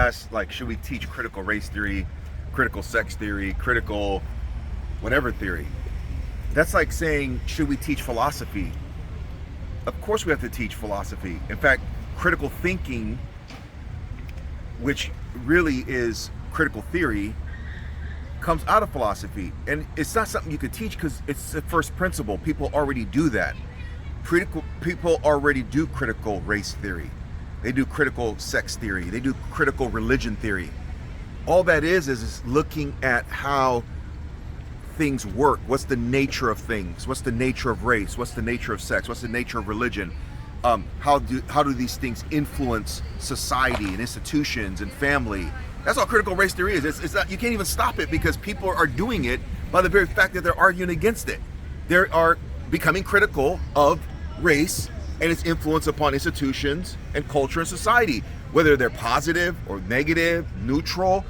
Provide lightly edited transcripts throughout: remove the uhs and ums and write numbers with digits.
ask, like, should we teach critical race theory, critical sex theory, critical whatever theory? That's like saying, should we teach philosophy? Of course we have to teach philosophy. In fact, critical thinking, which really is critical theory, comes out of philosophy. And it's not something you could teach because it's the first principle. People already do that. People already do critical race theory. They do critical sex theory. They do critical religion theory. All that is looking at how things work. What's the nature of things? What's the nature of race? What's the nature of sex? What's the nature of religion? How do these things influence society and institutions and family? That's all critical race theory is. It's not, you can't even stop it because people are doing it by the very fact that they're arguing against it. They are becoming critical of race and its influence upon institutions and culture and society, whether they're positive or negative, neutral.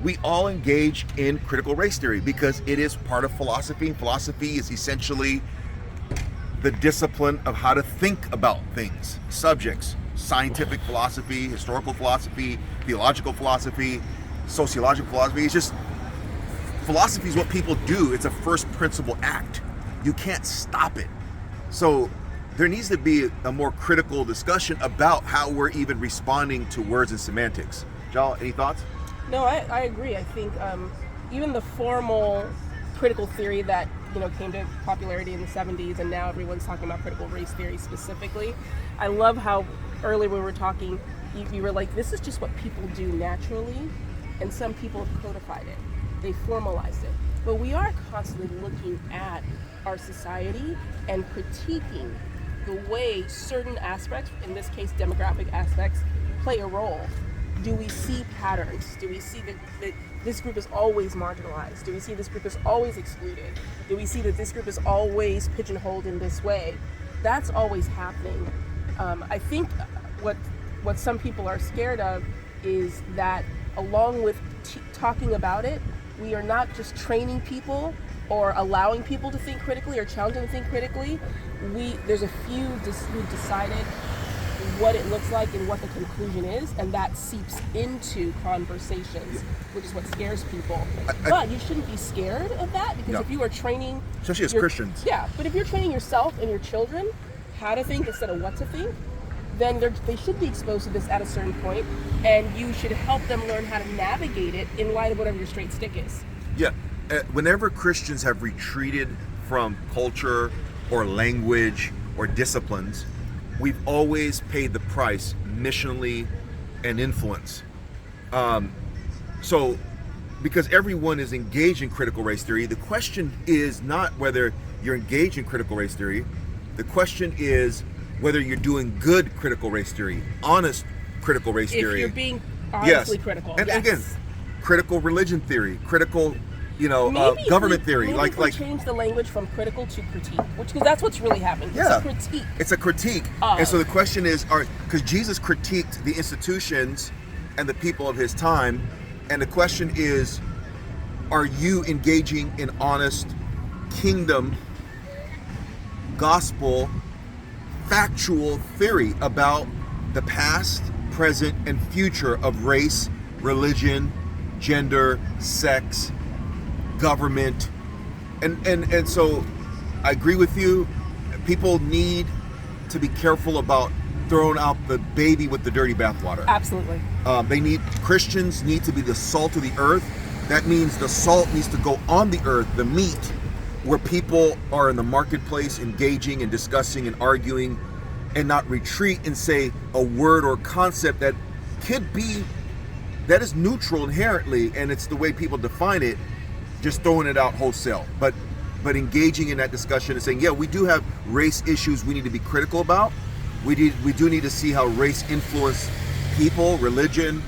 We all engage in critical race theory because it is part of philosophy, and philosophy is essentially the discipline of how to think about things, subjects, scientific philosophy, historical philosophy, theological philosophy, sociological philosophy. It's just, philosophy is what people do. It's a first principle act. You can't stop it. So there needs to be a more critical discussion about how we're even responding to words and semantics. Jhael, any thoughts? No, I agree. I think even the formal critical theory that came to popularity in the 70s, and now everyone's talking about critical race theory specifically. I love how earlier when we were talking, you were like, this is just what people do naturally, and some people have codified it. They formalized it. But we are constantly looking at our society and critiquing the way certain aspects, in this case demographic aspects, play a role. Do we see patterns? Do we see that this group is always marginalized? Do we see this group is always excluded? Do we see that this group is always pigeonholed in this way? That's always happening. I think what some people are scared of is that along with talking about it, we are not just training people or allowing people to think critically or challenging them to think critically. There's a few who decided what it looks like and what the conclusion is, and that seeps into conversations, which is what scares people. But you shouldn't be scared of that, because if you are training, especially as Christians, but if you're training yourself and your children how to think instead of what to think, then they should be exposed to this at a certain point, and you should help them learn how to navigate it in light of whatever your straight stick is. Whenever Christians have retreated from culture or language or disciplines, we've always paid the price missionally and influence. So, because everyone is engaged in critical race theory, the question is not whether you're engaged in critical race theory. The question is whether you're doing good critical race theory, honest critical race theory. If you're being honestly critical. And again, critical religion theory, critical government theory. Maybe if we change the language from critical to critique, because that's what's really happening. It's a critique. It's a critique. And so the question is, because Jesus critiqued the institutions and the people of his time, and the question is, are you engaging in honest kingdom, gospel, factual theory about the past, present, and future of race, religion, gender, sex, government, and so I agree with you. People need to be careful about throwing out the baby with the dirty bathwater. Absolutely. Christians need to be the salt of the earth. That means the salt needs to go on the earth, the meat, where people are in the marketplace engaging and discussing and arguing, and not retreat and say a word or concept that is neutral inherently, and it's the way people define it, just throwing it out wholesale, but engaging in that discussion and saying, we do have race issues we need to be critical about. We do need to see how race influence people, religion,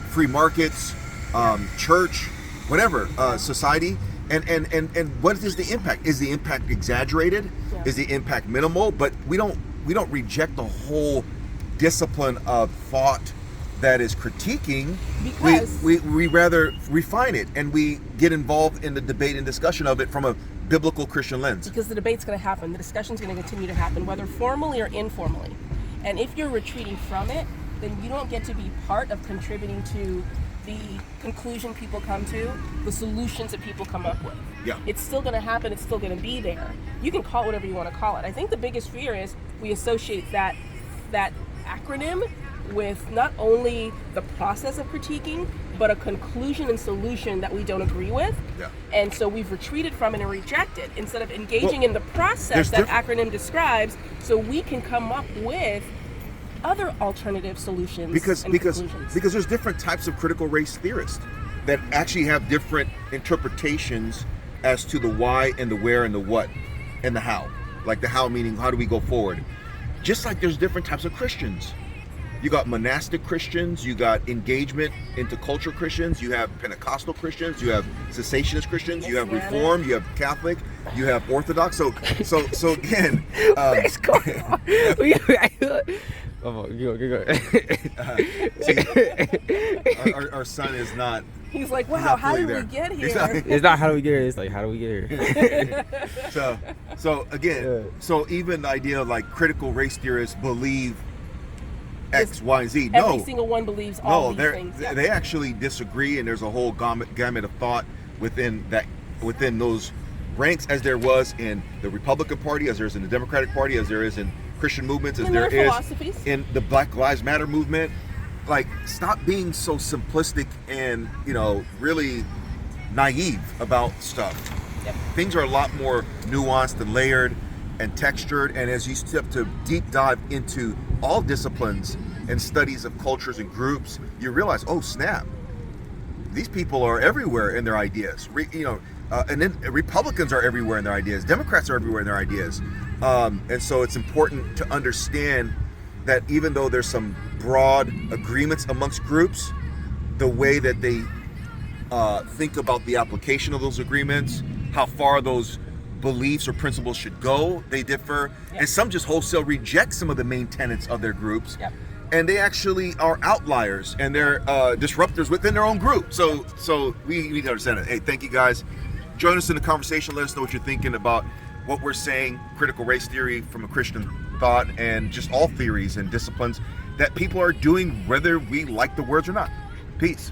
free markets, church, whatever, society, and what is the impact? Is the impact exaggerated? Is the impact minimal? But we don't reject the whole discipline of thought that is critiquing. Because we rather refine it, and we get involved in the debate and discussion of it from a biblical Christian lens. Because the debate's going to happen, the discussion's going to continue to happen, whether formally or informally. And if you're retreating from it, then you don't get to be part of contributing to the conclusion people come to, the solutions that people come up with. Yeah. It's still going to happen. It's still going to be there. You can call it whatever you want to call it. I think the biggest fear is we associate that acronym with not only the process of critiquing, but a conclusion and solution that we don't agree with. Yeah. And so we've retreated from it and rejected instead of engaging in the process that acronym describes, so we can come up with other alternative solutions because conclusions. because there's different types of critical race theorists that actually have different interpretations as to the why and the where and the what and the how. Like the how meaning how do we go forward? Just like there's different types of Christians. You got monastic Christians, you got engagement into culture Christians, you have Pentecostal Christians, you have cessationist Christians, you have Reformed, you have Catholic, you have Orthodox. So again, What's going on? our son is not. He's like, wow, how did we get here? It's not how do we get here, it's like how do we get here? So again, so even the idea of like critical race theorists believe X, Y, and Z. Every single one believes all these things. No, they actually disagree, and there's a whole gamut of thought within those ranks, as there was in the Republican Party, as there is in the Democratic Party, as there is in Christian movements, as there is in the Black Lives Matter movement. Like, stop being so simplistic and, really naive about stuff. Yep. Things are a lot more nuanced and layered and textured, and as you step to deep dive into all disciplines and studies of cultures and groups, you realize, oh snap, these people are everywhere in their ideas. And then Republicans are everywhere in their ideas. Democrats are everywhere in their ideas. And so it's important to understand that even though there's some broad agreements amongst groups, the way that they think about the application of those agreements, how far those beliefs or principles should go, they differ. Yep. And some just wholesale reject some of the main tenets of their groups. Yep. And they actually are outliers, and they're disruptors within their own group. So we need to understand it. Hey, thank you guys. Join us in the conversation. Let us know what you're thinking about what we're saying, critical race theory from a Christian thought, and just all theories and disciplines that people are doing, whether we like the words or not. Peace.